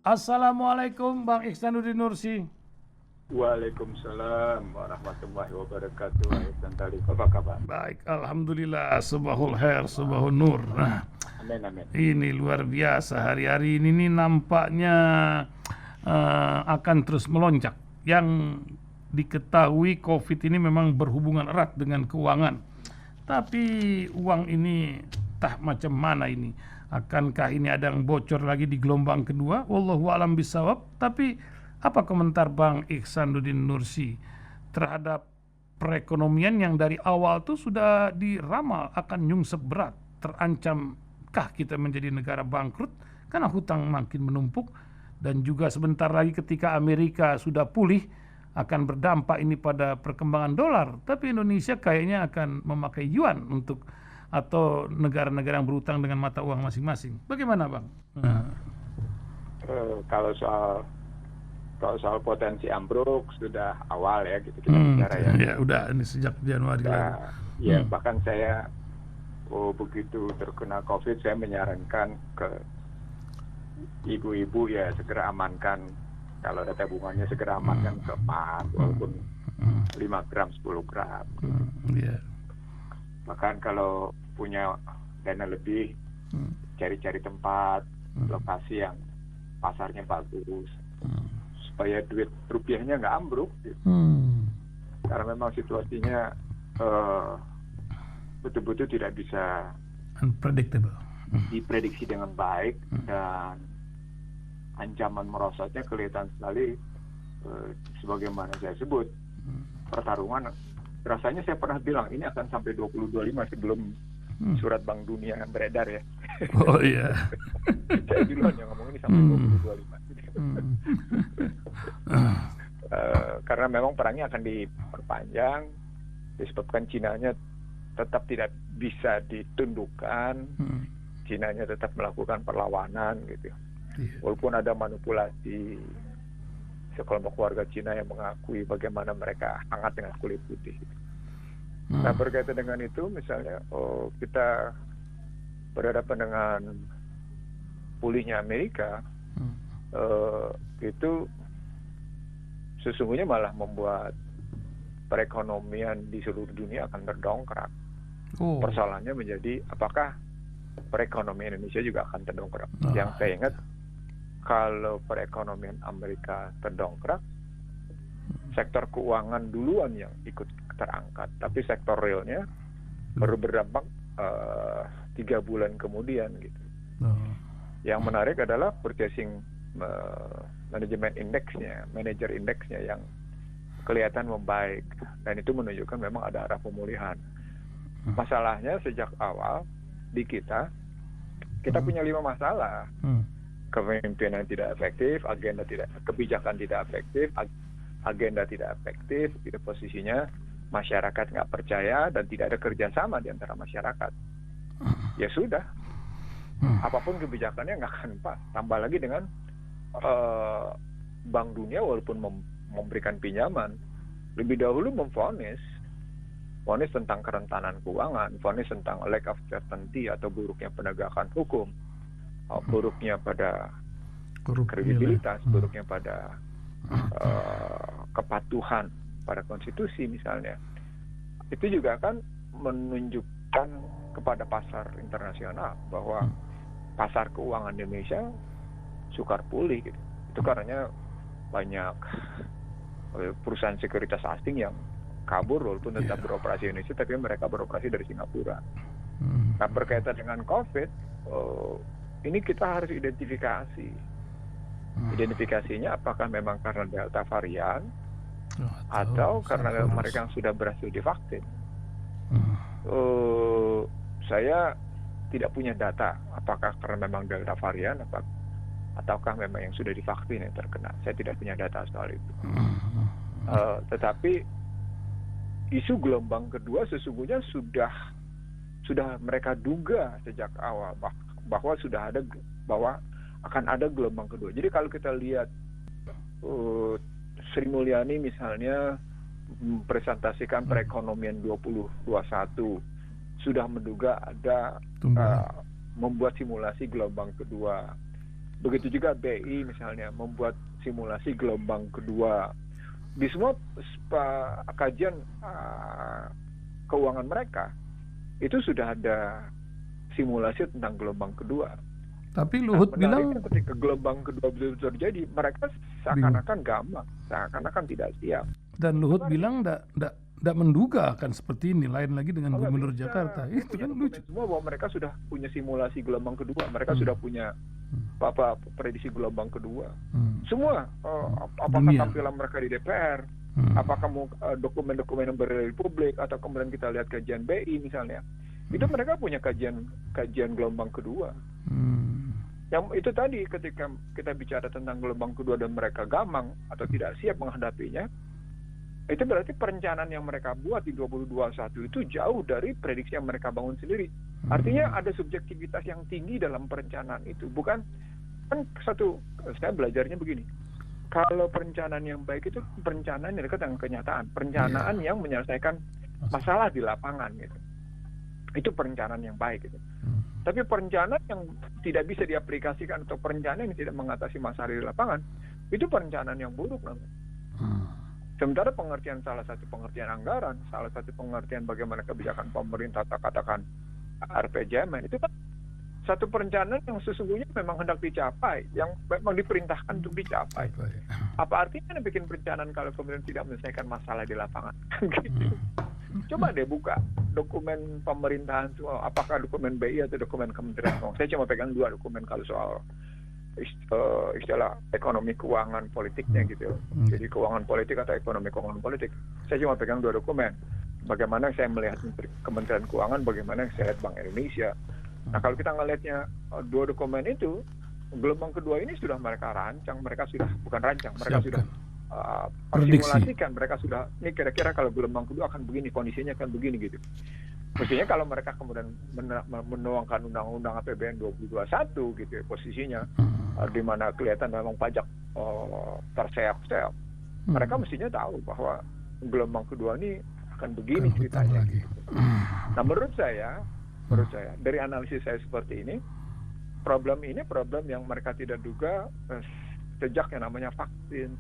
Assalamualaikum Bang Ihsanuddin Nursi. Waalaikumsalam warahmatullahi wabarakatuh. Ihsan Talik, apa kabar? Baik, alhamdulillah, subahul khair, subahul nur. Nah, Amin amin. ini luar biasa, hari-hari ini nih nampaknya akan terus melonjak. Yang diketahui COVID ini memang berhubungan erat dengan keuangan. Tapi uang ini tak macam mana ini? Akankah ini ada yang bocor lagi di gelombang kedua? Wallahu a'lam bishawab. Tapi apa komentar Bang Ihsanuddin Nursi terhadap perekonomian yang dari awal tuh sudah diramal akan nyungsep berat? Terancamkah kita menjadi negara bangkrut karena hutang makin menumpuk? Dan juga sebentar lagi ketika Amerika sudah pulih akan berdampak ini pada perkembangan dolar. Tapi Indonesia kayaknya akan memakai yuan untuk atau negara-negara yang berutang dengan mata uang masing-masing. Bagaimana Bang? Kalau soal potensi ambruk sudah awal ya gitu kita bicara ya. Ya udah ini sejak Januari lalu. Ya bahkan saya begitu terkena COVID saya menyarankan ke ibu-ibu ya segera amankan, kalau ada tabungannya segera amankan ke emas walaupun 5 gram 10 gram gitu. Bahkan kalau punya dana lebih cari-cari tempat lokasi yang pasarnya bagus supaya duit rupiahnya nggak ambruk gitu. Karena memang situasinya betul-betul tidak bisa unpredictable, diprediksi dengan baik dan ancaman merosotnya kelihatan sekali. Sebagaimana saya sebut, pertarungan rasanya saya pernah bilang ini akan sampai 2025 sebelum surat Bank Dunia beredar ya. Oh iya. Saya duluan yang ngomong ini sampai 2025. Karena memang perangnya akan diperpanjang disebabkan Cinanya tetap tidak bisa ditundukkan. Cinanya tetap melakukan perlawanan gitu. Walaupun ada manipulasi sekelompok warga Cina yang mengakui bagaimana mereka hangat dengan kulit putih. Nah berkaitan dengan itu misalnya kita berhadapan dengan pulihnya Amerika, itu sesungguhnya malah membuat perekonomian di seluruh dunia akan terdongkrak. Persoalannya menjadi apakah perekonomian Indonesia juga akan terdongkrak. Yang saya ingat kalau perekonomian Amerika terdongkrak, sektor keuangan duluan yang ikut terangkat, tapi sektor realnya baru berdampak 3 bulan kemudian gitu. Yang menarik adalah purchasing management indeksnya, manager indeksnya yang kelihatan membaik dan itu menunjukkan memang ada arah pemulihan. Masalahnya sejak awal di kita punya 5 masalah. Kepemimpinan tidak efektif, kebijakan tidak efektif, agenda tidak efektif, itu posisinya masyarakat nggak percaya dan tidak ada kerjasama di antara masyarakat. Ya sudah, apapun kebijakannya nggak akan pas. Tambah lagi dengan Bank Dunia walaupun memberikan pinjaman, lebih dahulu memvonis tentang kerentanan keuangan, vonis tentang lack of certainty atau buruknya penegakan hukum, buruknya pada kredibilitas, buruknya pada kepatuhan pada konstitusi misalnya. Itu juga akan menunjukkan kepada pasar internasional bahwa pasar keuangan Indonesia sukar pulih gitu. Itu karena banyak perusahaan sekuritas asing yang kabur walaupun tetap beroperasi di Indonesia, tapi mereka beroperasi dari Singapura. Nah berkaitan dengan COVID, ini kita harus identifikasi. Identifikasinya apakah memang karena Delta varian atau karena mereka yang sudah berhasil divaksin. Saya tidak punya data apakah karena memang Delta varian ataukah memang yang sudah divaksin yang terkena. Saya tidak punya data soal itu. Tetapi isu gelombang kedua sesungguhnya sudah mereka duga sejak awal bahwa akan ada gelombang kedua. Jadi kalau kita lihat Sri Mulyani misalnya mempresentasikan perekonomian 2021 sudah menduga ada membuat simulasi gelombang kedua. Begitu juga BI misalnya membuat simulasi gelombang kedua. Di semua kajian keuangan mereka itu sudah ada simulasi tentang gelombang kedua. Tapi Luhut bilang ketika gelombang kedua betul-betul terjadi, mereka seakan-akan gamang, seakan-akan tidak siap. Dan Luhut bilang tidak menduga akan seperti ini, lain lagi dengan Gubernur Jakarta. Itu kan lucu. Semua bahwa mereka sudah punya simulasi gelombang kedua, mereka sudah punya prediksi gelombang kedua. Semua, apakah tampilan mereka di DPR, apakah dokumen-dokumen yang beredar di publik, atau kemudian kita lihat kajian BI misalnya, itu mereka punya kajian gelombang kedua. Yang itu tadi ketika kita bicara tentang gelombang kedua dan mereka gamang atau tidak siap menghadapinya, itu berarti perencanaan yang mereka buat di 2021 itu jauh dari prediksi yang mereka bangun sendiri. Artinya ada subjektivitas yang tinggi dalam perencanaan itu. Bukan kan saya belajarnya begini. Kalau perencanaan yang baik itu perencanaan yang dekat dengan kenyataan, perencanaan yang menyelesaikan masalah di lapangan gitu. Itu perencanaan yang baik gitu. Tapi perencanaan yang tidak bisa diaplikasikan atau perencanaan yang tidak mengatasi masalah di lapangan, itu perencanaan yang buruk namanya. Sementara salah satu pengertian anggaran, salah satu pengertian bagaimana kebijakan pemerintah, katakan RPJMN, itu kan satu perencanaan yang sesungguhnya memang hendak dicapai, yang memang diperintahkan untuk dicapai. Apa artinya bikin perencanaan kalau kemudian tidak menyelesaikan masalah di lapangan? Gitu. Coba deh buka dokumen pemerintahan semua, apakah dokumen BI atau dokumen Kementerian Keuangan. Saya cuma pegang 2 dokumen kalau soal istilah ekonomi keuangan politiknya gitu. Jadi keuangan politik atau ekonomi keuangan politik. Saya cuma pegang 2 dokumen. Bagaimana saya melihat Kementerian Keuangan, bagaimana saya lihat Bank Indonesia. Nah kalau kita ngelihatnya 2 dokumen itu, gelombang kedua ini sudah mereka rancang, mereka sudah sudah simulasikan, mereka sudah ini kira-kira kalau gelombang kedua akan begini, kondisinya akan begini gitu. Mestinya kalau mereka kemudian menuangkan undang-undang APBN 2021 gitu ya, posisinya di mana kelihatan memang pajak terseok-seok, mereka mestinya tahu bahwa gelombang kedua ini akan begini ceritanya. Nah menurut saya dari analisis saya seperti ini, problem yang mereka tidak duga sejak yang namanya vaksin.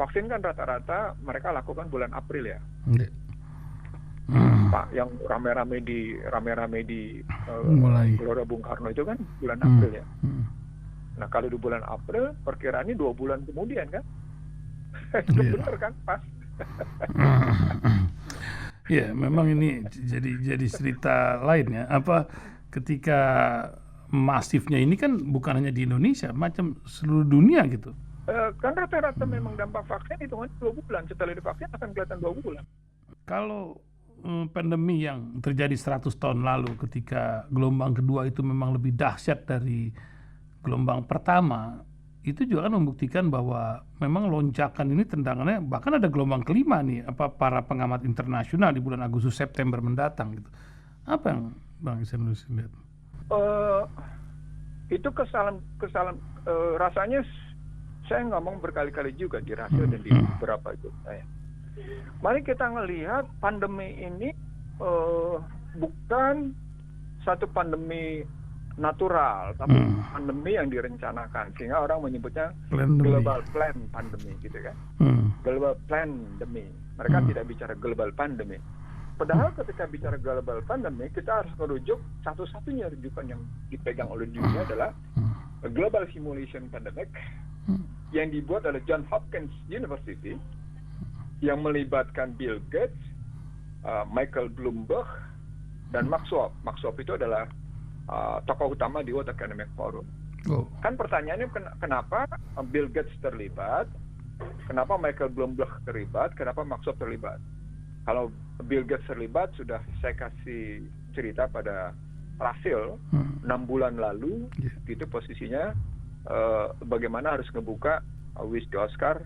Vaksin kan rata-rata mereka lakukan bulan April ya. Pak, yang rame-rame di Gelora Bung Karno itu kan bulan April ya. Nah kalau di bulan April perkiraannya 2 bulan kemudian kan. Itu benar kan, pas. Ya, memang ini jadi cerita lain ya. Apa ketika masifnya ini kan bukan hanya di Indonesia, macam seluruh dunia gitu. Kan rata-rata memang dampak vaksin hitungannya 2 bulan. Setelah divaksin akan kelihatan 2 bulan. Kalau pandemi yang terjadi 100 tahun lalu ketika gelombang kedua itu memang lebih dahsyat dari gelombang pertama, itu juga kan membuktikan bahwa memang lonjakan ini tendangannya, bahkan ada gelombang kelima nih, para pengamat internasional di bulan Agustus September mendatang gitu. Apa yang Bang Isanus lihat? Itu kesalahan rasanya saya ngomong berkali-kali juga di radio dan di beberapa itu saya. Mari kita ngelihat pandemi ini bukan satu pandemi natural, tapi pandemi yang direncanakan, sehingga orang menyebutnya global plan pandemi gitu kan. Global pandemi. Mereka tidak bicara global pandemi. Padahal ketika bicara global pandemi, kita harus merujuk satu-satunya rujukan yang dipegang oleh dunia adalah Global Simulation Pandemic yang dibuat oleh Johns Hopkins University yang melibatkan Bill Gates, Michael Bloomberg, dan Max Schwab. Max Schwab itu adalah tokoh utama di World Economic Forum. Kan pertanyaannya kenapa Bill Gates terlibat, kenapa Michael Bloomberg terlibat, kenapa Max Schwab terlibat? Kalau Bill Gates terlibat, sudah saya kasih cerita pada Rasil 6 bulan lalu, gitu posisinya, bagaimana harus ngebuka Whiskey Oscar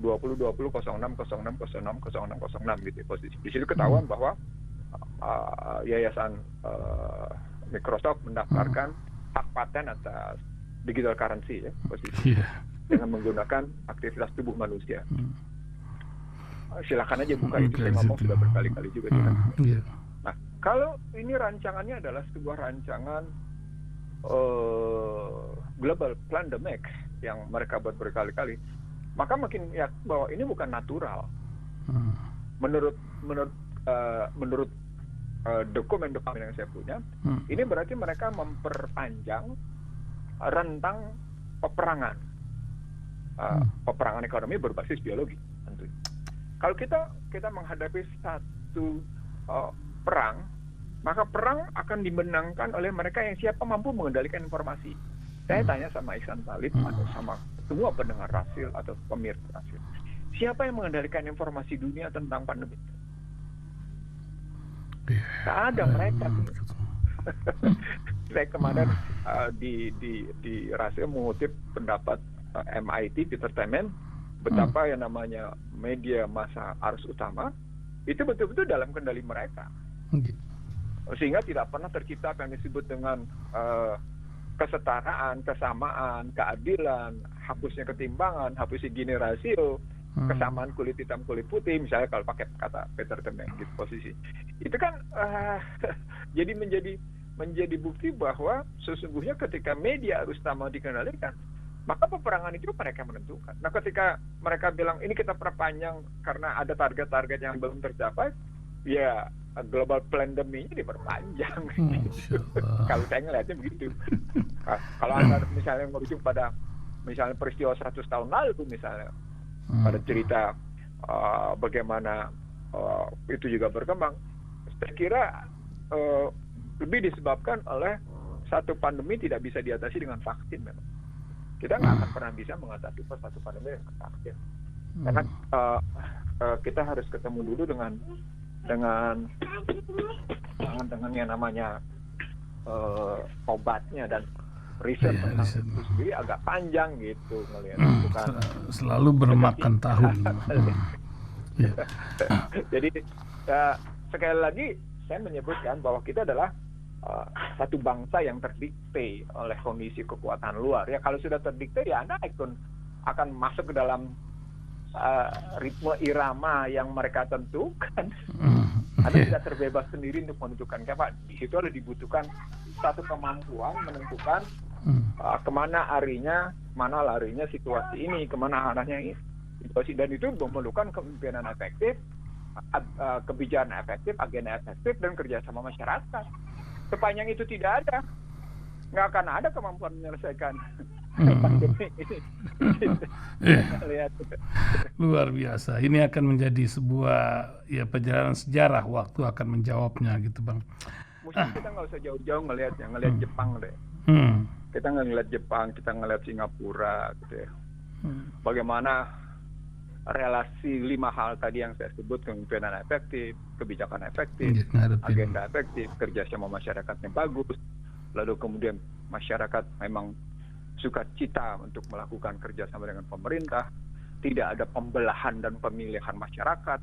2020-06-06-06-06-06 gitu posisi. Di situ ketahuan bahwa yayasan Microsoft mendaftarkan hak paten atas digital currency ya posisi dengan menggunakan aktivitas tubuh manusia. Silakan aja buka itu, saya ngomong sudah berkali-kali juga. Nah, kalau ini rancangannya adalah sebuah rancangan global pandemic yang mereka buat berkali-kali, maka makin ya bahwa ini bukan natural. Menurut dokumen-dokumen yang saya punya, ini berarti mereka memperpanjang rentang peperangan, peperangan ekonomi berbasis biologi. Tentunya. Kalau kita menghadapi satu perang, maka perang akan dimenangkan oleh mereka yang siapa mampu mengendalikan informasi. Saya tanya sama Ihsan Talib atau sama semua pendengar Rasil atau pemirsa Rasil, siapa yang mengendalikan informasi dunia tentang pandemi? Tak ada mereka. Saya kemarin di Rasil mengutip pendapat MIT Peter Temen, betapa yang namanya media massa arus utama itu betul-betul dalam kendali mereka. Sehingga tidak pernah tercipta apa yang disebut dengan kesetaraan, kesamaan, keadilan, hapusnya ketimbangan, hapusnya Gini rasio, kesamaan kulit hitam kulit putih, misalnya kalau pakai kata Peter Temen gitu posisi. Itu kan jadi menjadi bukti bahwa sesungguhnya ketika media arus utama dikendalikan, maka peperangan itu mereka menentukan. Nah, ketika mereka bilang ini kita perpanjang karena ada target-target yang belum tercapai, ya global pandemic-nya diperpanjang. Kalau saya ngelihatnya begitu. Nah, kalau Anda misalnya merujuk pada misalnya peristiwa 100 tahun lalu misalnya, pada cerita bagaimana itu juga berkembang, saya kira lebih disebabkan oleh satu pandemi tidak bisa diatasi dengan vaksin memang. Kita nggak akan pernah bisa mengatasi satu pandemi dengan vaksin. Karena kita harus ketemu dulu dengan yang namanya obatnya, dan riset tentang itu sendiri agak panjang gitu ngelihat. Bukan selalu bermakan tahun. Jadi sekali lagi saya menyebutkan bahwa kita adalah satu bangsa yang terdikte oleh kondisi kekuatan luar. Ya kalau sudah terdikte ya Anda akan masuk ke dalam ritme irama yang mereka tentukan. Anda tidak terbebas sendiri untuk menentukan apa. Di situ ada dibutuhkan satu kemampuan menentukan kemana mana larinya situasi ini, kemana arahnya ini situasi, dan itu memerlukan kepemimpinan efektif, kebijakan efektif, agenda efektif, dan kerjasama masyarakat. Sepanjang itu tidak ada, nggak akan ada kemampuan menyelesaikan pandemi ini. Luar biasa. Ini akan menjadi sebuah perjalanan sejarah. Waktu akan menjawabnya gitu, Bang. Mungkin kita nggak usah jauh-jauh ngelihat Jepang deh. Kita nggak ngelihat Jepang, kita ngelihat Singapura gitu ya. Bagaimana relasi 5 hal tadi yang saya sebut, kepemimpinan efektif, kebijakan efektif, agenda efektif, kerjasama masyarakat yang bagus, lalu kemudian masyarakat memang sukacita untuk melakukan kerjasama dengan pemerintah, tidak ada pembelahan dan pemilihan masyarakat,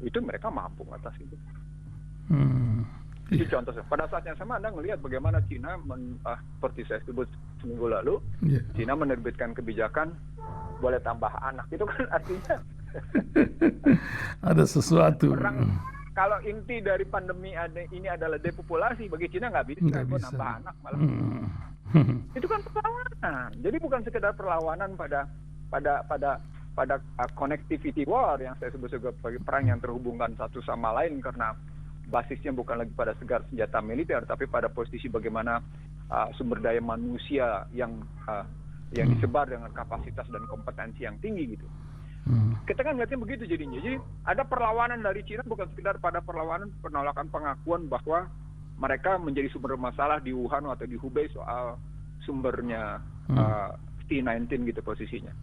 itu mereka mampu atas itu. Itu contoh. Pada saat yang sama Anda melihat bagaimana Cina, seperti saya sebut seminggu lalu, Cina menerbitkan kebijakan boleh tambah anak. Itu kan artinya ada sesuatu. Kalau inti dari pandemi ini adalah depopulasi, bagi Cina nggak bisa nambah anak malah. Itu kan perlawanan. Jadi bukan sekedar perlawanan pada connectivity war yang saya sebut sebagai perang yang terhubungkan satu sama lain, karena basisnya bukan lagi pada segar senjata militer, tapi pada posisi bagaimana sumber daya manusia yang disebar dengan kapasitas dan kompetensi yang tinggi gitu. Kita kan ngeliatnya begitu jadinya. Jadi ada perlawanan dari Cina bukan sekedar pada perlawanan penolakan pengakuan bahwa mereka menjadi sumber masalah di Wuhan atau di Hubei soal sumbernya C-19 gitu posisinya.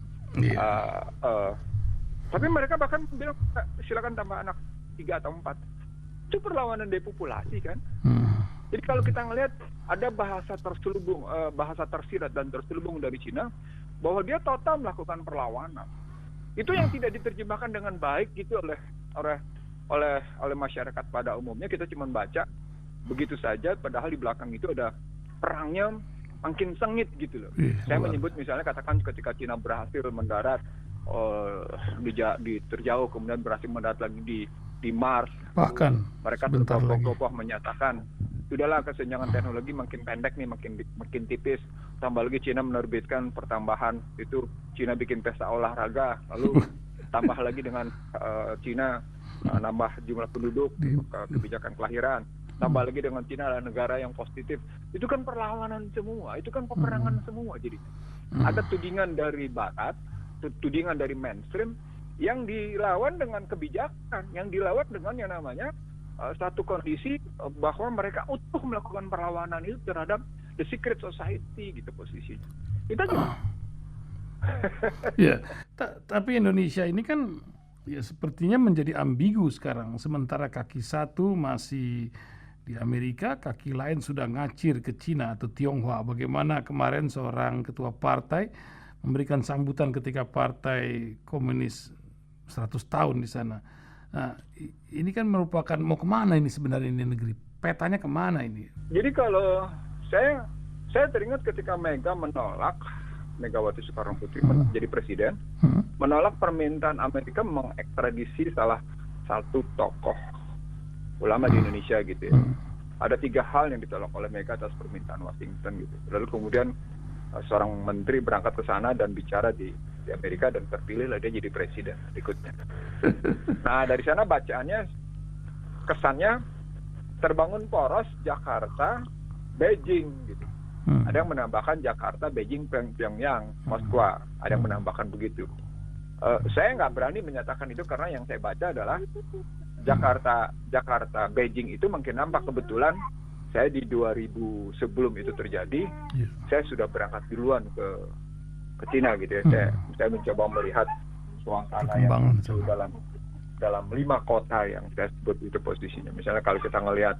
Tapi mereka bahkan bilang silakan tambah anak 3 atau 4. Itu perlawanan depopulasi kan. Jadi kalau kita ngelihat ada bahasa terselubung, bahasa tersirat dan terselubung dari Cina bahwa dia total melakukan perlawanan. Itu yang tidak diterjemahkan dengan baik gitu oleh masyarakat pada umumnya. Kita cuma baca begitu saja, padahal di belakang itu ada perangnya makin sengit gitu loh. Saya menyebut misalnya katakan ketika Cina berhasil mendarat di terjauh, kemudian berhasil mendarat lagi di Mars, bahkan mereka tergopoh-gopoh menyatakan sudahlah kesenjangan teknologi makin pendek nih, makin tipis. Tambah lagi Cina menerbitkan pertambahan, itu Cina bikin pesta olahraga, lalu tambah lagi dengan Cina nambah jumlah penduduk, kebijakan kelahiran, tambah lagi dengan Cina adalah negara yang positif. Itu kan perlawanan semua, itu kan peperangan semua. Jadi ada tudingan dari Barat, tudingan dari mainstream yang dilawan dengan kebijakan, yang dilawan dengan yang namanya satu kondisi bahwa mereka utuh melakukan perlawanan itu terhadap the secret society gitu posisinya. Kita juga. Ya, tapi Indonesia ini kan ya sepertinya menjadi ambigu sekarang. Sementara kaki satu masih di Amerika, kaki lain sudah ngacir ke Cina atau Tionghoa. Bagaimana kemarin seorang ketua partai memberikan sambutan ketika Partai Komunis 100 tahun di sana. Nah, ini kan merupakan mau kemana ini sebenarnya ini negeri? Petanya kemana ini? Jadi kalau saya teringat ketika Megawati Soekarno Putri menjadi presiden, menolak permintaan Amerika mengekstradisi salah satu tokoh ulama di Indonesia gitu ya. Ada 3 hal yang ditolak oleh Mega atas permintaan Washington gitu. Lalu kemudian seorang menteri berangkat ke sana dan bicara di Amerika dan terpilihlah dia jadi presiden berikutnya. Nah dari sana bacaannya kesannya terbangun poros Jakarta, Beijing gitu. Ada yang menambahkan Jakarta, Beijing, Pyongyang, Moskwa. Ada yang menambahkan begitu. Saya nggak berani menyatakan itu karena yang saya baca adalah Jakarta, Beijing itu makin nampak. Kebetulan saya di 2000 sebelum itu terjadi, saya sudah berangkat duluan ke Cina gitu ya. Saya mencoba melihat suasana yang dalam 5 kota yang saya sebut itu posisinya. Misalnya kalau kita ngelihat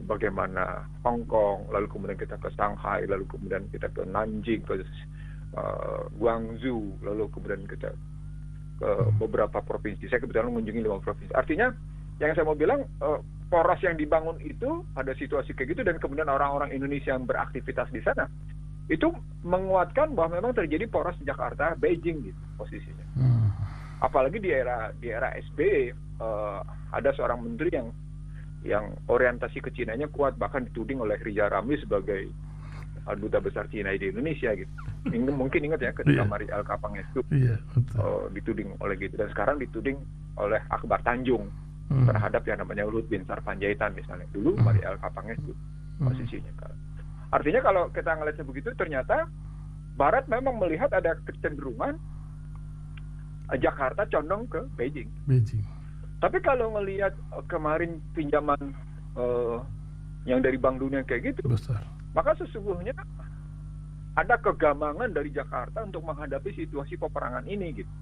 bagaimana Hong Kong, lalu kemudian kita ke Shanghai, lalu kemudian kita ke Nanjing, ke Guangzhou, lalu kemudian kita ke beberapa provinsi. Saya kebetulan mengunjungi 5 provinsi. Artinya yang saya mau bilang, poros yang dibangun itu pada situasi kayak gitu, dan kemudian orang-orang Indonesia yang beraktivitas di sana itu menguatkan bahwa memang terjadi poros Jakarta Beijing gitu posisinya. Apalagi di era SBY ada seorang menteri yang orientasi ke Cinanya kuat, bahkan dituding oleh Rizal Ramli sebagai duta besar Cina di Indonesia gitu. Mungkin ingat ya ketika Mari El Kapangestu dituding oleh gitu, dan sekarang dituding oleh Akbar Tanjung terhadap yang namanya Luhut Binsar Panjaitan misalnya. Dulu Mari El Kapangestu posisinya. Artinya kalau kita ngelihatnya begitu, ternyata Barat memang melihat ada kecenderungan Jakarta condong ke Beijing. Tapi kalau ngelihat kemarin pinjaman yang dari Bank Dunia kayak gitu, maka sesungguhnya ada kegamangan dari Jakarta untuk menghadapi situasi peperangan ini gitu.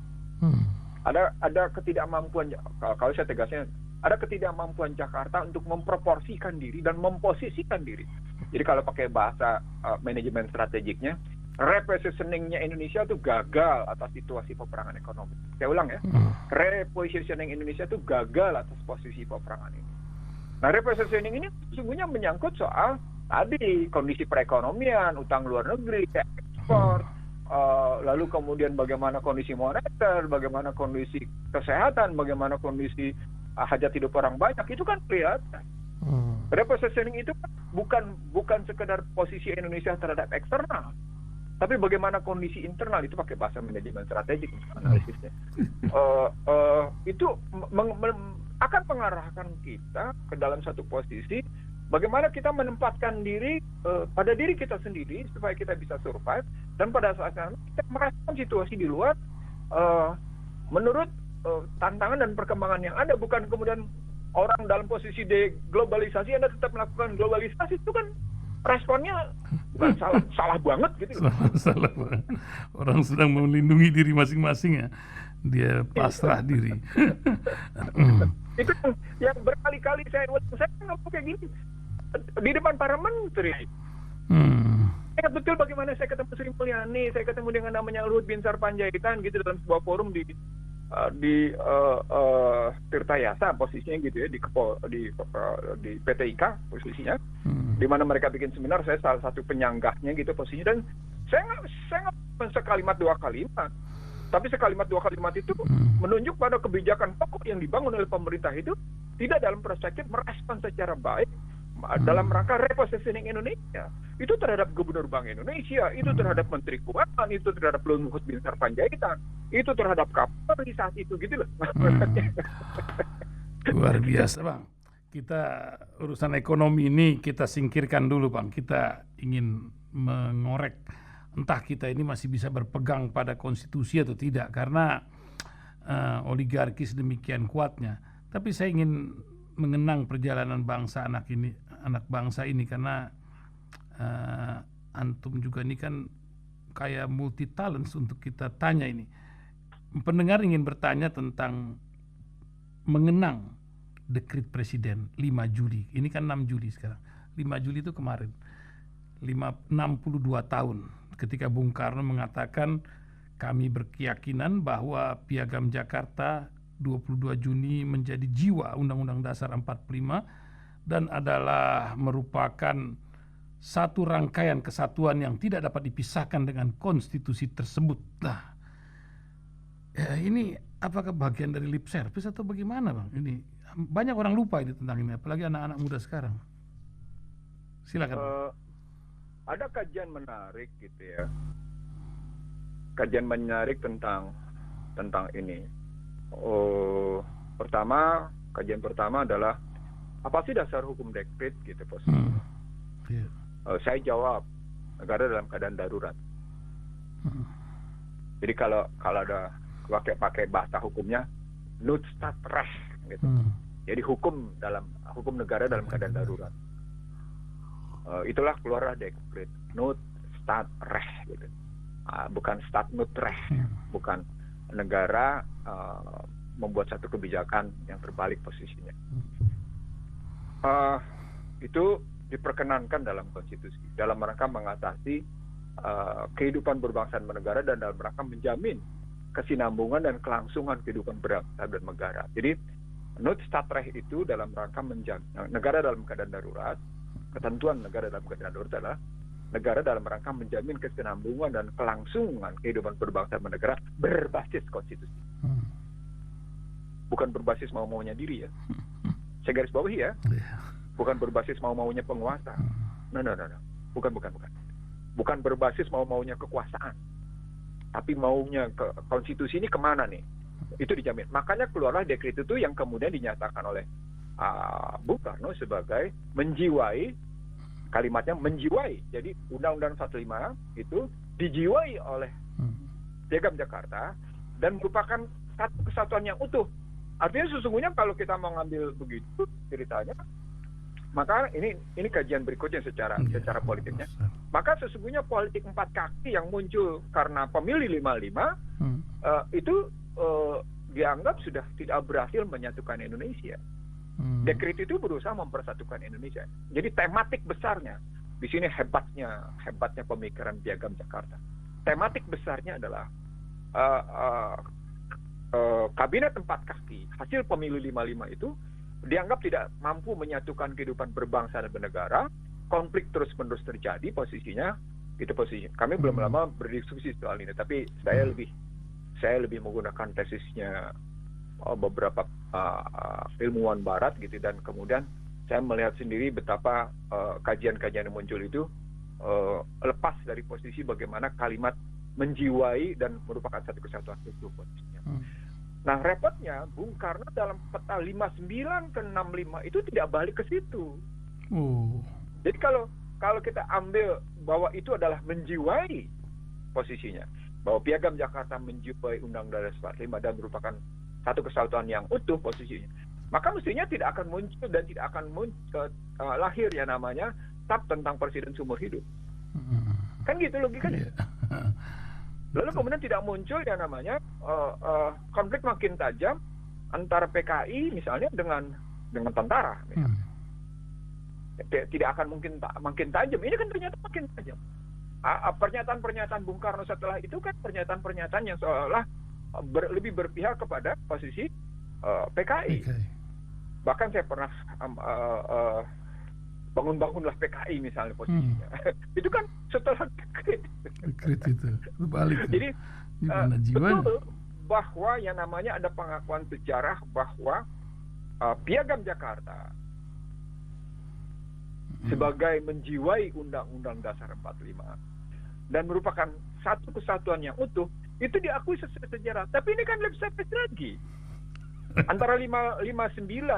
Ada ketidakmampuan, kalau saya tegasnya, ada ketidakmampuan Jakarta untuk memproporsikan diri dan memposisikan diri. Jadi kalau pakai bahasa manajemen strategiknya, repositioning-nya Indonesia itu gagal atas situasi peperangan ekonomi. Saya ulang ya, repositioning Indonesia itu gagal atas posisi peperangan ini. Nah, repositioning ini sesungguhnya menyangkut soal tadi kondisi perekonomian, utang luar negeri, ekspor, lalu kemudian bagaimana kondisi moneter, bagaimana kondisi kesehatan, bagaimana kondisi hajat hidup orang banyak, itu kan kelihatan. Repositioning itu bukan sekedar posisi Indonesia terhadap eksternal, tapi bagaimana kondisi internal, itu pakai bahasa manajemen strategik analisisnya. Itu akan mengarahkan kita ke dalam satu posisi bagaimana kita menempatkan diri pada diri kita sendiri supaya kita bisa survive, dan pada saat itu kita merasakan situasi di luar menurut tantangan dan perkembangan yang ada. Bukan kemudian orang dalam posisi deglobalisasi Anda tetap melakukan globalisasi, itu kan responnya bukan salah banget gitu. Salah banget. Orang sedang melindungi diri masing-masing ya, dia pasrah diri. Itu yang berkali-kali saya nggak mau kayak gini di depan para menteri. Ingat betul bagaimana saya ketemu Sri Mulyani, saya ketemu dengan namanya Luhut Binsar Panjaitan gitu dalam sebuah forum di Tirtayasa posisinya gitu ya, di PT IKA posisinya, di mana mereka bikin seminar, saya salah satu penyanggahnya gitu posisinya, dan saya nggak sekalimat 2 kalimat, tapi sekalimat 2 kalimat itu menunjuk pada kebijakan pokok yang dibangun oleh pemerintah itu tidak dalam perspektif merespon secara baik dalam rangka repositioning Indonesia. Itu terhadap Gubernur Bank Indonesia, itu terhadap Menteri Keuangan, itu terhadap Luhut Binsar Panjaitan, itu terhadap Kapolri saat itu gitu loh. Luar biasa Bang. Kita urusan ekonomi ini kita singkirkan dulu Bang. Kita ingin mengorek entah kita ini masih bisa berpegang pada konstitusi atau tidak karena oligarki sedemikian kuatnya. Tapi saya ingin mengenang perjalanan anak bangsa ini karena antum juga ini kan kayak multi talents untuk kita tanya ini. Pendengar ingin bertanya tentang mengenang dekret presiden 5 Juli. Ini kan 6 Juli sekarang. 5 Juli itu kemarin. 62 tahun ketika Bung Karno mengatakan kami berkeyakinan bahwa Piagam Jakarta 22 Juni menjadi jiwa Undang-Undang Dasar 45 dan adalah merupakan satu rangkaian kesatuan yang tidak dapat dipisahkan dengan konstitusi tersebut. Nah, ini apakah bagian dari lip service atau bagaimana Bang? Ini banyak orang lupa ini tentang ini, apalagi anak-anak muda sekarang. Silakan. Ada kajian menarik gitu ya. Kajian menarik tentang ini. Kajian pertama adalah apa sih dasar hukum dekret gitu posisinya. Saya jawab negara dalam keadaan darurat. Jadi kalau ada pakai bahasa hukumnya Noodstaatrecht gitu. Jadi hukum negara dalam keadaan darurat. Itulah keluarlah dekret Noodstaatrecht gitu. Bukan Staatnoodrecht, bukan negara membuat satu kebijakan yang terbalik posisinya. Itu diperkenankan dalam konstitusi dalam rangka mengatasi kehidupan berbangsa dan bernegara dan dalam rangka menjamin kesinambungan dan kelangsungan kehidupan berbangsa dan negara. Jadi Noodstaatrecht itu dalam rangka menjamin negara dalam keadaan darurat. Ketentuan negara dalam keadaan darurat adalah negara dalam rangka menjamin kesinambungan dan kelangsungan kehidupan berbangsa dan bernegara berbasis konstitusi. Bukan berbasis mau-maunya diri ya. Saya garis bawahi ya. Bukan berbasis mau-maunya penguasa. No. Bukan. Bukan berbasis mau-maunya kekuasaan. Tapi maunya konstitusi ini kemana nih? Itu dijamin. Makanya keluarlah dekret itu yang kemudian dinyatakan oleh Bung Karno sebagai menjiwai, kalimatnya menjiwai. Jadi Undang-Undang 45 itu dijiwai oleh Piagam Jakarta dan merupakan satu kesatuan yang utuh. Artinya sesungguhnya kalau kita mau ngambil begitu ceritanya, maka ini kajian berikutnya secara politiknya. Maka sesungguhnya politik 4 kaki yang muncul karena pemilih 55 itu dianggap sudah tidak berhasil menyatukan Indonesia. Dekret itu berusaha mempersatukan Indonesia. Jadi tematik besarnya di sini hebatnya pemikiran Piagam Jakarta. Tematik besarnya adalah kabinet 4 kaki hasil pemilu 55 itu dianggap tidak mampu menyatukan kehidupan berbangsa dan bernegara. Konflik terus-menerus terjadi posisinya. Itu posisinya. Kami belum lama berdiskusi soal ini, tapi saya lebih menggunakan tesisnya beberapa ilmuwan barat gitu, dan kemudian saya melihat sendiri betapa kajian-kajian yang muncul itu lepas dari posisi bagaimana kalimat menjiwai dan merupakan satu kesatuan itu posisinya. Nah, repotnya Bung Karno dalam peta 59 ke 65 itu tidak balik ke situ. Jadi kalau kita ambil bahwa itu adalah menjiwai posisinya, bahwa Piagam Jakarta menjiwai Undang-Undang Dasar 45 dan merupakan satu kesatuan yang utuh posisinya, maka mestinya tidak akan muncul dan tidak akan lahir ya namanya tab tentang presiden seumur hidup. Kan gitu logikanya. Lalu kemudian tidak muncul ya namanya konflik makin tajam antara PKI misalnya dengan tentara. Tidak akan mungkin makin tajam. Ini kan ternyata makin tajam. Pernyataan-pernyataan Bung Karno setelah itu kan pernyataan-pernyataan yang seolah lebih berpihak kepada posisi PKI. Bahkan saya pernah bangunlah PKI misalnya posisinya. Itu kan setelah dekret itu balik. Jadi betul bahwa yang namanya ada pengakuan sejarah bahwa Piagam Jakarta sebagai menjiwai Undang-Undang Dasar 45 dan merupakan satu kesatuan yang utuh, itu diakui secara sejarah. Tapi ini kan lip service lagi. Antara 59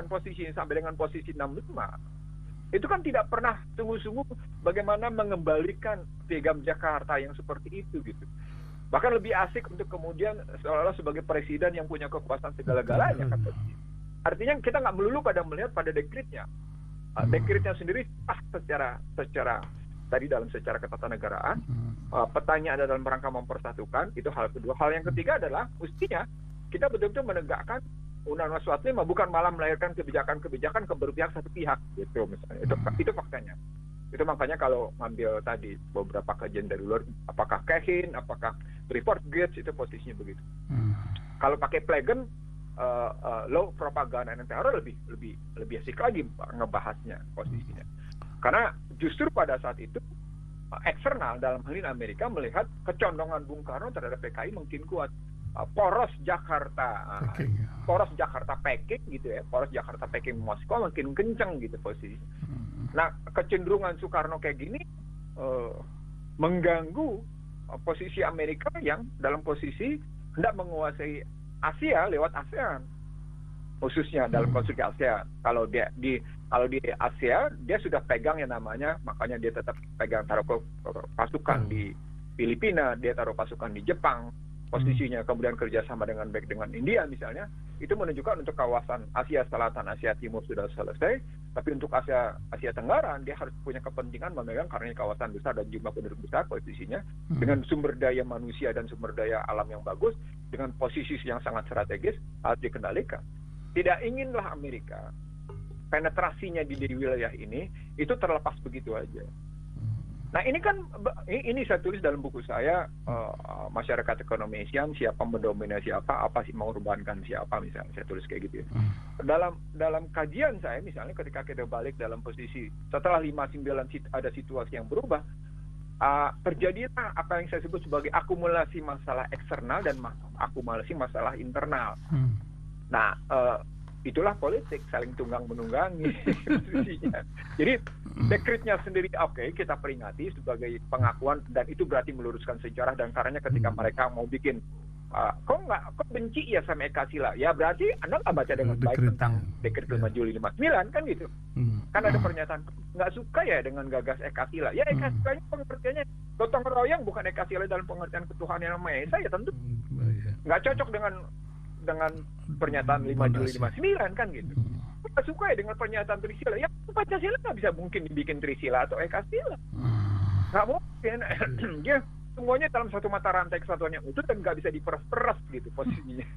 posisi sampai dengan posisi 65, itu kan tidak pernah sungguh-sungguh bagaimana mengembalikan Piagam Jakarta yang seperti itu gitu. Bahkan lebih asik untuk kemudian seolah-olah sebagai presiden yang punya kekuasaan segala-galanya kan. Artinya kita nggak melulu pada melihat pada dekretnya. Dekretnya sendiri secara tadi dalam secara ketatanegaraan, petanya ada dalam rangka mempersatukan, itu hal kedua. Hal yang ketiga adalah mestinya kita betul-betul menegakkan Undang-Undang 45, bukan malah melahirkan kebijakan-kebijakan keberpihak satu pihak gitu misalnya. Itu faktanya. Itu makanya kalau ngambil tadi beberapa kajian dari luar, apakah Kehin, apakah Report Gates, itu posisinya begitu. Kalau pakai Plagen, law propaganda dan teror lebih asik lagi ngebahasnya posisinya. Karena justru pada saat itu eksternal dalam hal ini Amerika melihat kecondongan Bung Karno terhadap PKI makin kuat. Poros Jakarta Peking gitu ya, poros Jakarta Peking Moskow makin kencang gitu posisinya. Nah, kecenderungan Soekarno kayak gini mengganggu posisi Amerika yang dalam posisi hendak menguasai Asia lewat ASEAN, khususnya dalam konstruksi ASEAN. Kalau di Asia dia sudah pegang yang namanya, makanya dia tetap pegang taruh pasukan di Filipina, dia taruh pasukan di Jepang posisinya, kemudian kerjasama dengan baik dengan India misalnya, itu menunjukkan untuk kawasan Asia Selatan, Asia Timur sudah selesai, tapi untuk Asia Tenggara dia harus punya kepentingan memegang karena kawasan besar dan jumlah penduduk besar posisinya, dengan sumber daya manusia dan sumber daya alam yang bagus, dengan posisi yang sangat strategis harus dikendalikan. Tidak inginlah Amerika penetrasinya di wilayah ini itu terlepas begitu aja. Nah ini kan, ini saya tulis dalam buku saya, masyarakat ekonomi Asian, siapa mendominasi apa sih mengorbankan siapa, misalnya saya tulis kayak gitu ya. Dalam kajian saya misalnya ketika kita balik dalam posisi setelah 59 ada situasi yang berubah, terjadilah apa yang saya sebut sebagai akumulasi masalah eksternal dan akumulasi masalah internal. Nah, itulah politik saling tunggang menunggangi posisinya. Jadi dekretnya sendiri oke, kita peringati sebagai pengakuan dan itu berarti meluruskan sejarah, dan karenanya ketika mereka mau bikin kok benci ya sama Eka Sila, ya berarti Anda nggak baca dengan baik tentang dekret 5 Juli 59 kan gitu. Kan ada pernyataan nggak suka ya dengan gagas Eka Sila. Ya Eka Silanya pengertiannya gotong royong, bukan Eka Sila dalam pengertian ketuhanan yang Maha Esa, ya tentu nggak cocok dengan pernyataan 5 Juli 59 kan gitu. Nggak suka ya dengan pernyataan Trisila. Ya Pancasila nggak bisa mungkin dibikin Trisila atau Eka Sila. Nggak mungkin. Dia semuanya dalam satu mata rantai kesatuan yang utuh dan nggak bisa diperas-peras gitu posisinya.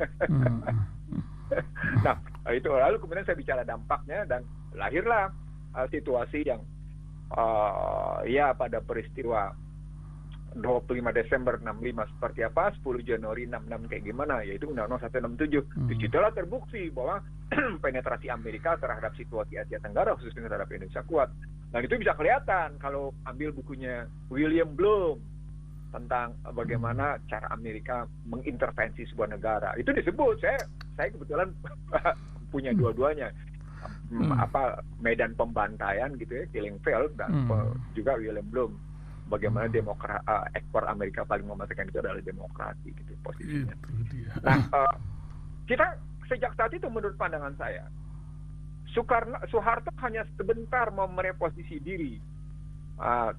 Nah, itu lalu kemudian saya bicara dampaknya dan lahirlah situasi yang ya pada peristiwa 25 Desember 65 seperti apa, 10 Januari 66 kayak gimana, yaitu Undang-Undang 167. Di situlah terbukti bahwa penetrasi Amerika terhadap situasi Asia Tenggara khususnya terhadap Indonesia kuat. Dan itu bisa kelihatan kalau ambil bukunya William Blum tentang bagaimana cara Amerika mengintervensi sebuah negara. Itu disebut, saya kebetulan punya dua-duanya. Medan pembantaian gitu ya, Killing Field, dan juga William Blum. Bagaimana ekspor Amerika paling mematikan itu adalah demokrasi gitu posisinya. Nah, kita sejak saat itu menurut pandangan saya, Soeharto hanya sebentar mau mereposisi diri,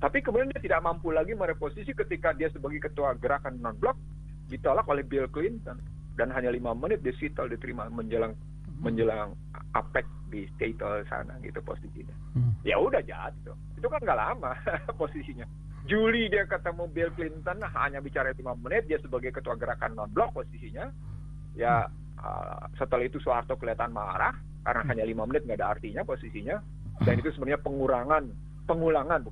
tapi kemudian dia tidak mampu lagi mereposisi ketika dia sebagai ketua gerakan non-blok ditolak oleh Bill Clinton dan hanya 5 menit diterima menjelang APEC di Seattle sana gitu posisinya. Ya udah jatuh. Itu kan nggak lama posisinya. Juli dia ketemu Bill Clinton, hanya bicara 5 menit, dia sebagai ketua gerakan non-blok posisinya. Ya setelah itu Soeharto kelihatan marah karena hanya 5 menit nggak ada artinya posisinya. Dan itu sebenarnya pengulangan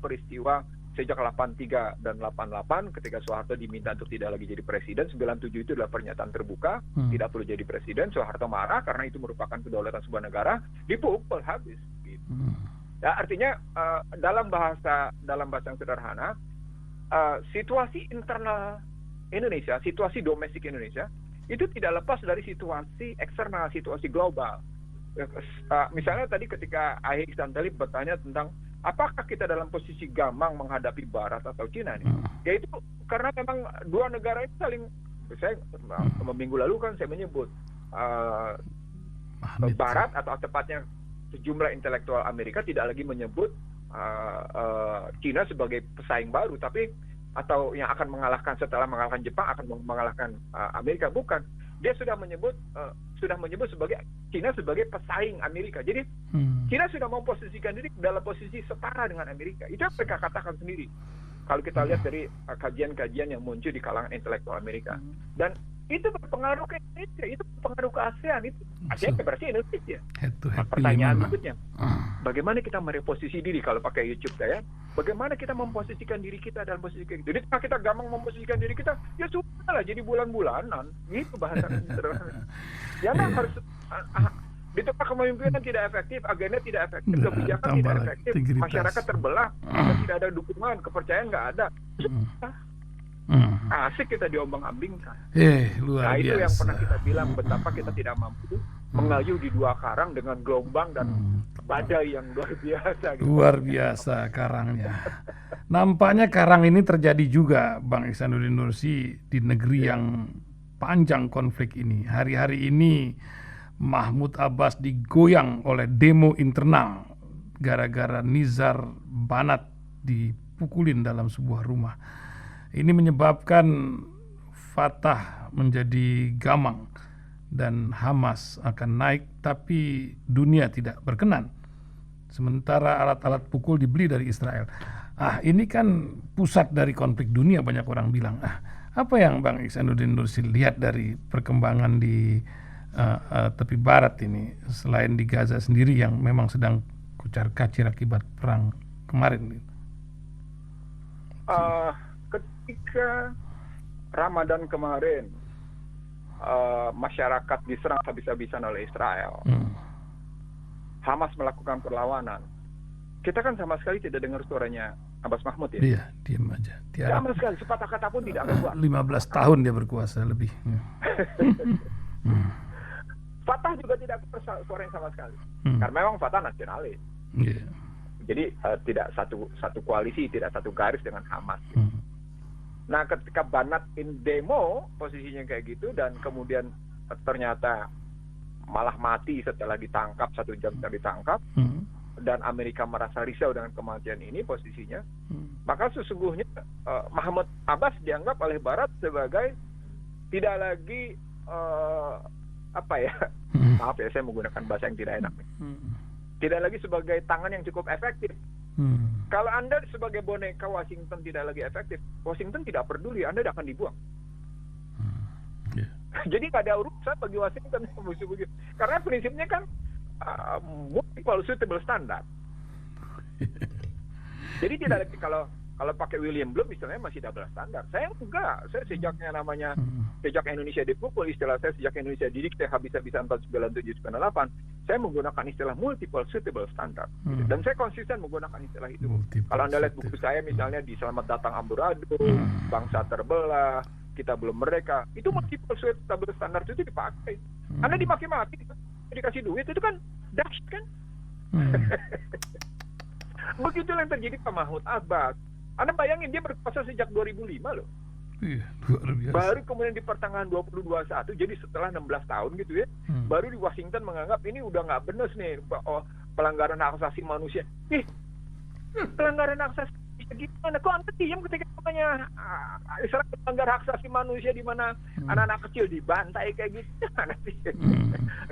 peristiwa sejak 83 dan 88 ketika Soeharto diminta untuk tidak lagi jadi presiden. 97 itu adalah pernyataan terbuka, tidak perlu jadi presiden. Soeharto marah karena itu merupakan kedaulatan sebuah negara, dipukul habis gitu. Ya, artinya dalam bahasa yang sederhana, situasi internal Indonesia, situasi domestik Indonesia itu tidak lepas dari situasi eksternal, situasi global. Misalnya tadi ketika Ahy Ihsan Talib bertanya tentang apakah kita dalam posisi gamang menghadapi Barat atau Cina nih? Yaitu karena memang dua negara itu saling, saya minggu lalu kan saya menyebut Barat atau tepatnya sejumlah intelektual Amerika tidak lagi menyebut Cina sebagai pesaing baru, tapi atau yang akan mengalahkan setelah mengalahkan Jepang akan mengalahkan Amerika, bukan. Dia sudah menyebut sebagai Cina sebagai pesaing Amerika. Jadi Cina sudah memposisikan diri dalam posisi setara dengan Amerika. Itu yang mereka katakan sendiri. Kalau kita lihat dari kajian-kajian yang muncul di kalangan intelektual Amerika. Dan itu berpengaruh ke Indonesia, itu berpengaruh ke ASEAN itu. ASEAN berarti Indonesia. Pertanyaan berikutnya, bagaimana kita mereposisi diri kalau pakai YouTube saya? Bagaimana kita memposisikan diri kita dalam posisi kayak gitu? Jadi kalau kita gampang memposisikan diri kita, ya sudah lah jadi bulan-bulanan. Gitu bahasa sederhana. Ya kan harus di tempat kepemimpinan tidak efektif, agenda tidak efektif, kebijakan tidak efektif, masyarakat terbelah, tidak ada dukungan, kepercayaan nggak ada. Asik kita diombang-ambingkan. Luar biasa. Itu yang pernah kita bilang betapa kita tidak mampu mengayuh di dua karang dengan gelombang dan badai yang luar biasa. Gitu. Luar biasa karangnya. Nampaknya karang ini terjadi juga, Bang Ihsanuddin Nursi, di negeri yang panjang konflik ini. Hari-hari ini Mahmud Abbas digoyang oleh demo internal gara-gara Nizar Banat dipukulin dalam sebuah rumah. Ini menyebabkan Fatah menjadi gamang dan Hamas akan naik, tapi dunia tidak berkenan. Sementara alat-alat pukul dibeli dari Israel. Ini kan pusat dari konflik dunia, banyak orang bilang. Apa yang Bang Ihsanuddin Nursi lihat dari perkembangan di tepi barat ini, selain di Gaza sendiri yang memang sedang kucar-kacir akibat perang kemarin? Ketika Ramadan kemarin masyarakat diserang habis-habisan oleh Israel, Hamas melakukan perlawanan, kita kan sama sekali tidak dengar suaranya Abbas Mahmud ya. Iya, diam aja. Sama sekali, sepatah kata pun tidak ada buat. 15 tahun dia berkuasa lebih. Fatah juga tidak suaranya sama sekali, karena memang Fatah nasionalis. Jadi tidak satu koalisi, tidak satu garis dengan Hamas. Nah, ketika Banat in demo posisinya kayak gitu dan kemudian ternyata malah mati setelah ditangkap, 1 jam setelah ditangkap, dan Amerika merasa risau dengan kematian ini posisinya, maka sesungguhnya Mahmud Abbas dianggap oleh Barat sebagai tidak lagi maaf ya saya menggunakan bahasa yang tidak enak, tidak lagi sebagai tangan yang cukup efektif. Kalau Anda sebagai boneka Washington tidak lagi efektif, Washington tidak peduli, Anda akan dibuang. Jadi nggak ada urusan bagi Washington musuh begitu. Karena prinsipnya kan multiple suitable standard. Jadi tidak lagi kalau pakai William Blum misalnya masih double standar. Saya enggak. Saya sejak Indonesia dipukul, istilah saya sejak Indonesia didikte habis-habisan 1997-98, saya menggunakan istilah multiple suitable standard. Dan saya konsisten menggunakan istilah itu. Kalau Anda lihat buku saya misalnya di Selamat Datang Amburadul, Bangsa Terbelah, Kita Belum Merdeka, itu multiple suitable standard itu dipakai. Anda dimaki-maki, dikasih duit, itu kan dahsyat kan? Begitulah yang terjadi Pak Mahmud Abbas. Anda bayangin dia berkuasa sejak 2005 loh. Iya, luar biasa. Baru kemudian di pertengahan 2021, jadi setelah 16 tahun gitu ya, baru di Washington menganggap ini udah nggak benar nih pelanggaran hak asasi manusia. Pelanggaran hak asasi manusia gimana? Kok Anda diam ketika namanya Israel melanggar hak asasi manusia di mana anak-anak kecil dibantai kayak gitu?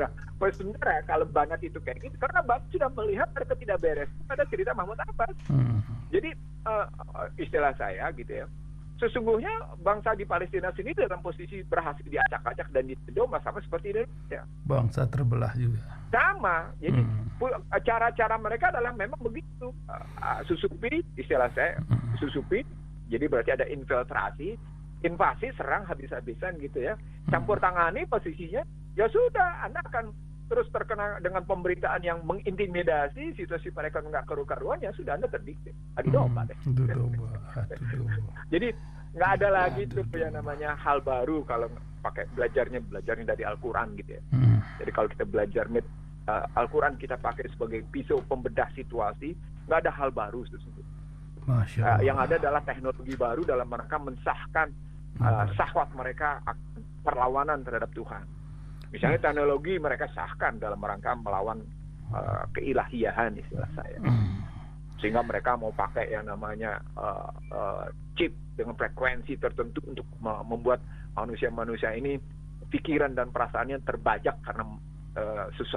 Nah, sebenarnya kalau Banat itu kayak gitu, karena Banat sudah melihat ada ketidakberesan pada cerita Mahmud Abbas. Jadi istilah saya gitu ya, sesungguhnya bangsa di Palestina sini dalam posisi berhasil diacak-acak dan ditedom sama seperti Indonesia. Bangsa terbelah juga. Sama. Jadi cara-cara mereka adalah memang begitu. Susupi, istilah saya, susupi. Jadi berarti ada infiltrasi, invasi, serang habis-habisan gitu ya. Campur tangani posisinya, ya sudah, Anda akan terus terkena dengan pemberitaan yang mengintimidasi, situasi mereka nggak karu-karuan, ya sudah Anda terdikte. Adi domba deh. Jadi nggak ada lagi tuh yang namanya hal baru kalau pakai belajarnya dari Al-Quran gitu ya. Jadi kalau kita belajar Al-Quran kita pakai sebagai pisau pembedah situasi, nggak ada hal baru sesungguhnya. Yang ada adalah teknologi baru dalam rangka mensahkan syahwat mereka perlawanan terhadap Tuhan. Misalnya teknologi mereka sahkan dalam rangka melawan keilahian istilah saya. Sehingga mereka mau pakai yang namanya chip dengan frekuensi tertentu untuk membuat manusia-manusia ini pikiran dan perasaannya terbajak karena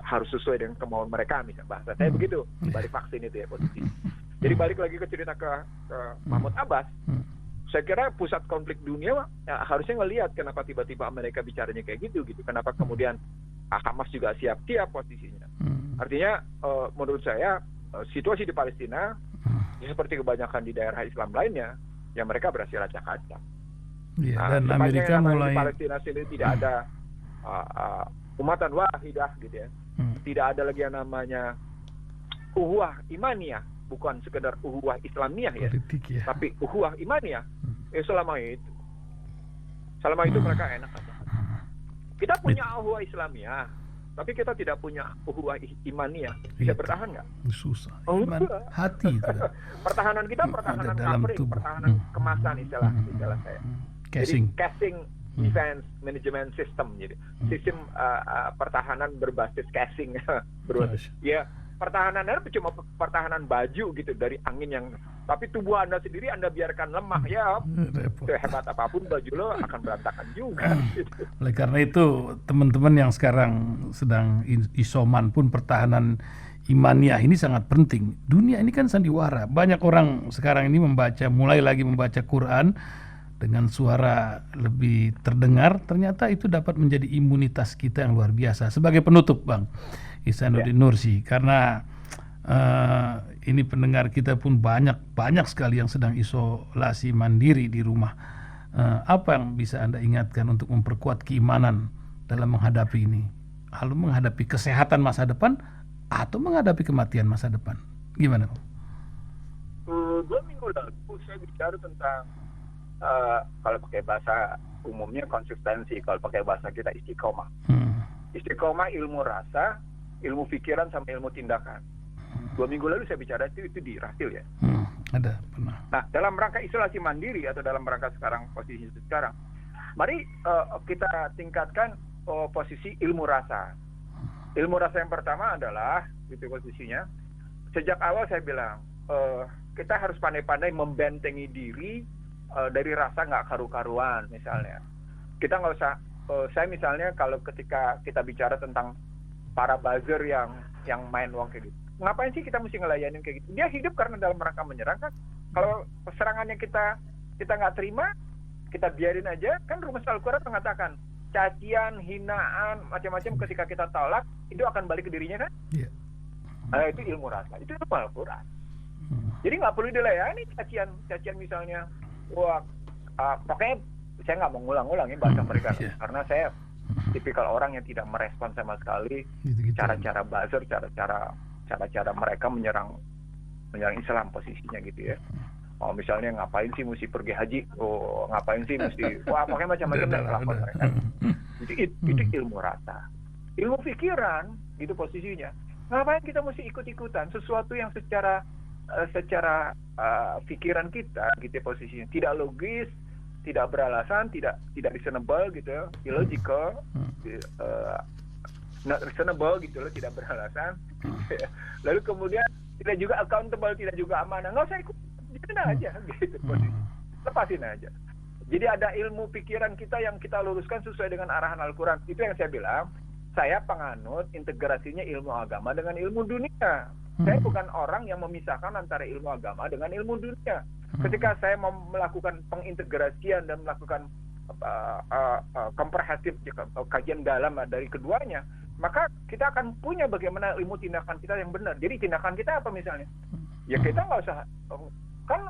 harus sesuai dengan kemauan mereka, misalnya bahasa saya begitu di balik vaksin itu ya posisi. Jadi balik lagi ke cerita ke Mahmud Abbas, saya kira pusat konflik dunia harusnya ngelihat kenapa tiba-tiba Amerika bicaranya kayak gitu, kenapa kemudian Hamas juga siap-siap posisinya. Artinya menurut saya situasi di Palestina seperti kebanyakan di daerah Islam lainnya, ya mereka berhasil acak-acak. Dan Amerika mulai di Palestina sendiri tidak ada umatan wahidah gitu ya. Tidak ada lagi yang namanya uhuwah imaniyah, bukan sekedar uhuwah islamiyah ya, tapi uhuwah imaniyah. Selama itu mereka enak aja. Kita punya uhuwah islamiyah, tapi kita tidak punya uhuwah imaniyah. Bisa bertahan nggak? Susah. Iman hati itu. Pertahanan kita pertahanan kafir, pertahanan kemasan istilah saya. Jadi casing defense management system, jadi sistem pertahanan berbasis casing. Ya, pertahanannya cuma pertahanan baju gitu dari angin yang, tapi tubuh Anda sendiri Anda biarkan lemah ya, sehebat apapun baju lo akan berantakan juga. Oleh karena itu teman-teman yang sekarang sedang isoman pun pertahanan imaniah ini sangat penting. Dunia ini kan sandiwara. Banyak orang sekarang ini mulai lagi membaca Quran dengan suara lebih terdengar, ternyata itu dapat menjadi imunitas kita yang luar biasa. Sebagai penutup Bang Ihsanuddin Nursi, karena ini pendengar kita pun banyak sekali yang sedang isolasi mandiri di rumah. Apa yang bisa Anda ingatkan untuk memperkuat keimanan dalam menghadapi ini? Lalu menghadapi kesehatan masa depan atau menghadapi kematian masa depan? Gimana Bang? 2 minggu lalu saya bicara tentang kalau pakai bahasa umumnya konsistensi, kalau pakai bahasa kita istiqomah. Istiqomah ilmu rasa, ilmu pikiran, sama ilmu tindakan. 2 minggu lalu saya bicara itu di Rasil ya. Ada pernah. Nah, dalam rangka isolasi mandiri atau dalam rangka sekarang posisi sekarang, mari kita tingkatkan posisi ilmu rasa. Ilmu rasa yang pertama adalah gitu posisinya. Sejak awal saya bilang kita harus pandai-pandai membentengi diri dari rasa nggak karu-karuan misalnya. Kita nggak usah, saya misalnya kalau ketika kita bicara tentang para buzzer yang main uang kayak gitu, ngapain sih kita mesti ngelayanin kayak gitu? Dia hidup karena dalam rangka menyerang kan. Kalau serangannya kita nggak terima, kita biarin aja. Kan Rumus Al-Quran mengatakan cacian, hinaan, macam-macam ketika kita tolak itu akan balik ke dirinya kan? Itu ilmu rasa, itu ilmu Al-Quran. Jadi nggak perlu dilayani cacian misalnya. Wah, pokoknya saya nggak mau ngulang-ngulang bahasa mereka karena saya tipikal orang yang tidak merespon sama sekali cara-cara buzzer, cara-cara mereka menyerang Islam posisinya gitu ya. Oh misalnya ngapain sih mesti pergi haji? Oh ngapain sih mesti? Wah pokoknya macam-macam dan pelakon mereka. Itu ilmu rasa, ilmu pikiran gitu posisinya. Ngapain kita mesti ikut-ikutan sesuatu yang secara pikiran kita gitu posisinya tidak logis, tidak beralasan, tidak reasonable gitu ya, illogical, not reasonable gitu loh, tidak beralasan. Lalu kemudian tidak juga accountable, tidak juga amanah. Nggak usah ikut, jangan aja gitu posisi. Lepasin aja. Jadi ada ilmu pikiran kita yang kita luruskan sesuai dengan arahan Al-Quran. Itu yang saya bilang, saya penganut integrasinya ilmu agama dengan ilmu dunia. Saya bukan orang yang memisahkan antara ilmu agama dengan ilmu dunia. Ketika saya mau melakukan pengintegrasian dan melakukan komprehensif kajian dalam dari keduanya, maka kita akan punya bagaimana ilmu tindakan kita yang benar. Jadi tindakan kita apa misalnya? Ya kita nggak usah, kan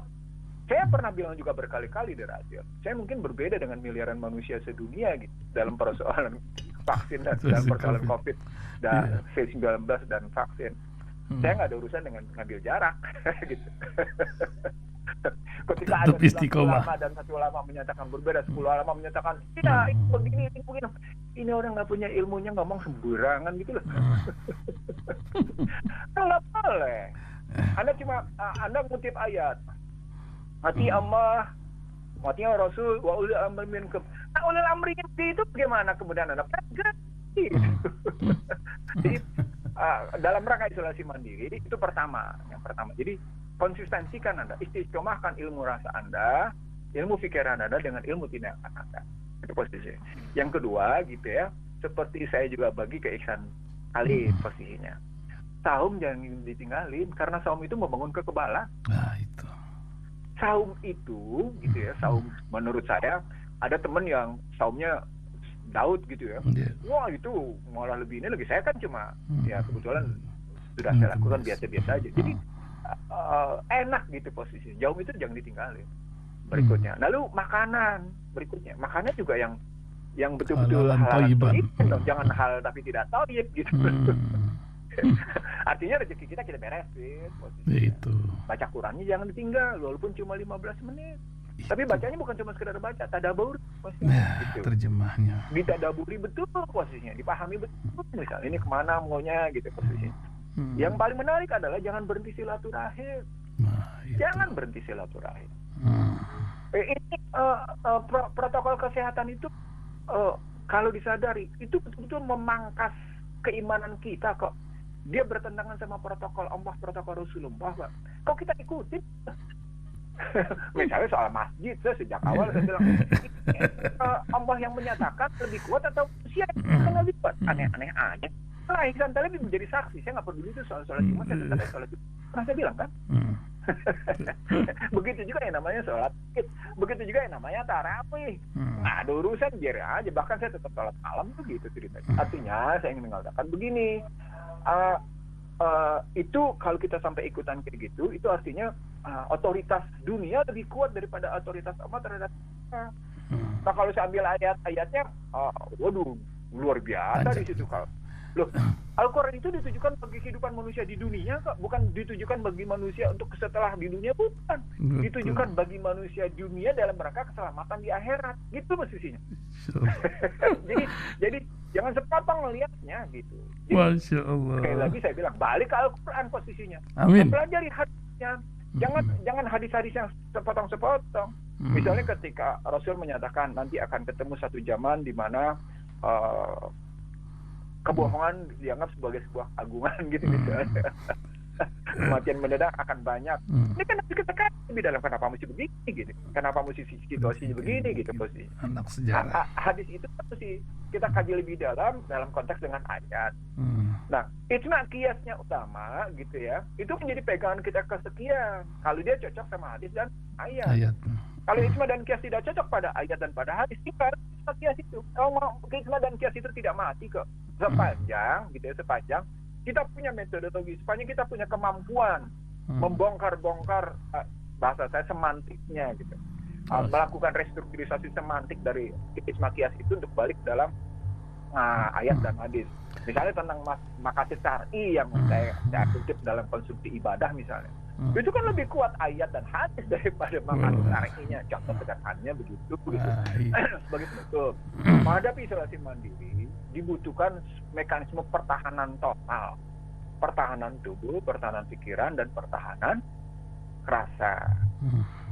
saya pernah bilang juga berkali-kali di radio, saya mungkin berbeda dengan miliaran manusia sedunia gitu dalam persoalan vaksin dan dalam persoalan COVID dan COVID-19 dan vaksin. Saya nggak ada urusan dengan ngambil jarak gitu. Ketika Tetap ada 9 istiqomah. ulama dan 1 ulama menyatakan berbeda, 10 ulama menyatakan tidak, ini begini, ini begini. Ini orang nggak punya ilmunya ngomong sembarangan gitu loh. Nggak boleh. Anda ngutip ayat. Mati Allah, mati Rasul, wa ulil amri minkum. Nah, ulil amri itu bagaimana kemudian Anda ganti? Jadi dalam rangka isolasi mandiri itu yang pertama. Jadi konsistensikan Anda, istiqomahkan ilmu rasa Anda, ilmu pikiran Anda dengan ilmu tindakan Anda. Itu posisi. Yang kedua gitu ya, seperti saya juga bagi ke Ihsan Ali posisinya. Saum jangan ditinggalin karena saum itu membangun kekebalan. Nah, itu. Saum itu gitu ya, saum menurut saya ada teman yang saumnya Daud gitu ya. Yeah. Wah, itu malah lebih ini lagi. Saya kan cuma ya kebetulan sudah saya lakukan biasa-biasa aja. Jadi enak gitu posisinya. Jauh itu jangan ditinggalin. Berikutnya. Lalu makanan berikutnya. Makanan juga yang betul-betul halal thayyib, jangan hal tapi tidak thayyib gitu. Artinya rezeki kita beresin posisinya. Itu. Baca Qurannya jangan ditinggal walaupun cuma 15 menit. Tapi bacanya bukan cuma sekedar baca, tadabbur posisinya. Gitu. Terjemahnya. Ditadaburi betul posisinya, dipahami betul misalnya ini kemana maunya gitu posisinya. Yang paling menarik adalah jangan berhenti silaturahim. Jangan berhenti silaturahim. Ini protokol kesehatan itu kalau disadari itu betul-betul memangkas keimanan kita kok. Dia bertentangan sama protokol Allah, protokol Rasulullah, Pak. Kok kita ikutin? Misalnya soal masjid, sejak awal saya bilang Allah yang menyatakan lebih kuat atau manusia yang lebih kuat. Aneh-aneh aja. Nah, Ihsan Talebi menjadi saksi. Saya nggak peduli itu soal sholat Jumat, saya tetap sholat Jumat. Pernah saya bilang kan? Begitu juga yang namanya sholat Id. Begitu juga yang namanya tarawih. Nggak ada urusan, biar aja. Bahkan saya tetap sholat malam tuh gitu ceritanya. Artinya saya ingin mengatakan begini. Itu kalau kita sampai ikutan kayak gitu, itu artinya otoritas dunia lebih kuat daripada otoritas Allah terhadap kita. Nah, kalau saya ambil ayat-ayatnya, waduh, luar biasa di situ kalau. Loh, Al-Quran itu ditujukan bagi kehidupan manusia di dunia kok, bukan ditujukan bagi manusia untuk setelah di dunia, bukan. Betul. Ditujukan bagi manusia dunia dalam rangka keselamatan di akhirat. Gitu mestinya. jadi jangan sepotong melihatnya gitu. Jadi, Masya Allah. sekali lagi saya bilang balik ke Al-Quran posisinya. Amin. Pelajari hadisnya. Jangan hadis-hadis yang sepotong-sepotong. Misalnya ketika Rasul menyatakan nanti akan ketemu satu zaman di mana kebohongan dianggap sebagai sebuah agungan gitu misalnya. Kematian mendadak akan banyak. Ini kan harus kita kaji lebih dalam kenapa mesti begini gitu. Kenapa mesti situasinya begini gitu posisi. Anak sejarah. Hadis itu mesti kita kaji lebih dalam konteks dengan ayat. Nah, ijma kiasnya utama gitu ya. Itu menjadi pegangan kita kesekian. Kalau dia cocok sama hadis dan ayat. Kalau ijma dan kias tidak cocok pada ayat dan pada hadis, tinggal kias itu. Kalau ijma dan kias itu tidak mati kok. Sepanjang kita punya metodologi, sepanjang kita punya kemampuan membongkar-bongkar bahasa saya semantiknya gitu. Melakukan restrukturisasi semantik dari ijma kias itu untuk balik dalam ayat dan hadis. Misalnya tentang maqasid syar'i yang saya kutip dalam konstruksi ibadah misalnya. Itu kan lebih kuat ayat dan hadis daripada maqasid syar'inya. Contoh sederhananya begitu. Sebagai penutup, menghadapi isolasi mandiri dibutuhkan mekanisme pertahanan total. Pertahanan tubuh, pertahanan pikiran, dan pertahanan rasa.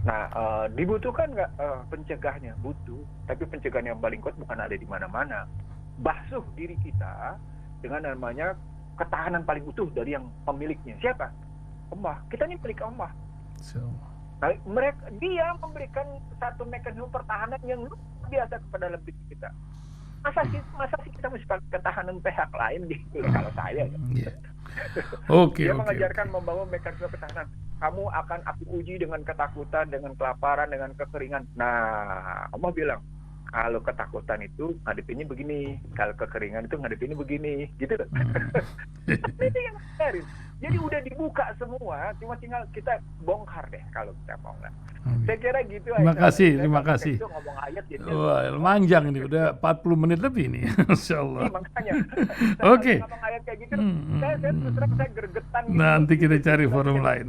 Nah, dibutuhkan nggak pencegahnya? Butuh. Tapi pencegahan yang paling kuat bukan ada di mana-mana. Basuh diri kita dengan namanya ketahanan paling utuh dari yang pemiliknya. Siapa? Allah. Kita ini milik Allah. Nah, dia memberikan satu mekanisme pertahanan yang luar biasa kepada lebih kita. Masa sih kita mesti ketahanan pihak lain gitu kalau saya. Dia mengajarkan membangun mekanisme pertahanan. Kamu akan aku uji dengan ketakutan, dengan kelaparan, dengan kekeringan. Nah, Allah bilang kalau ketakutan itu ngadepinnya begini, kalau kekeringan itu ngadepinnya begini, gitu. Itu yang menarik. Jadi udah dibuka semua, cuma tinggal kita bongkar deh kalau kita mau nggak. Saya kira gitu. Terima kasih. Itu ngomong ayat jadi. Wah, manjang ini udah 40 menit lebih nih, Masya Allah. Makanya. Oke. Ngomong ayat kayak gitu, saya terus terang saya gergetan. Gitu. Nanti kita cari forum lain.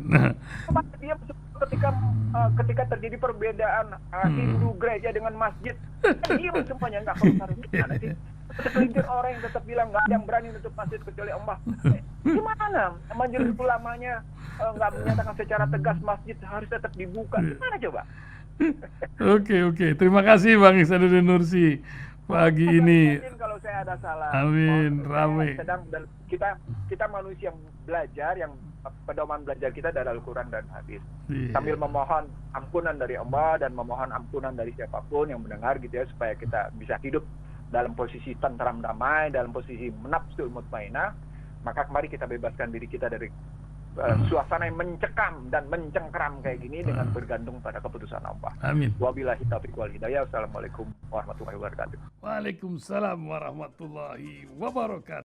Dia ketika terjadi perbedaan Hindu gereja dengan masjid, kan diam semuanya, nggak komentar. Gimana sih? Segelintir orang yang tetap bilang nggak ada yang berani nutup masjid kecuali Allah. Gimana majelis ulamanya nggak menyatakan secara tegas masjid harus tetap dibuka? Gimana coba? Oke. Terima kasih Bang Ihsanuddin Nursi pagi ini. Kalau saya ada salah. Amin. Ramai. Kita manusia yang belajar, yang pedoman belajar kita dari Al-Quran dan hadis. Iya. Sambil memohon ampunan dari Allah dan memohon ampunan dari siapapun yang mendengar gitu ya, supaya kita bisa hidup dalam posisi tentram damai, dalam posisi nafsul mutmainah. Maka mari kita bebaskan diri kita dari suasana yang mencekam dan mencengkram kayak gini dengan bergantung pada keputusan Allah. Amin. Wabillahi taufiq wal hidayah. Wassalamualaikum warahmatullahi wabarakatuh. Waalaikumsalam warahmatullahi wabarakatuh.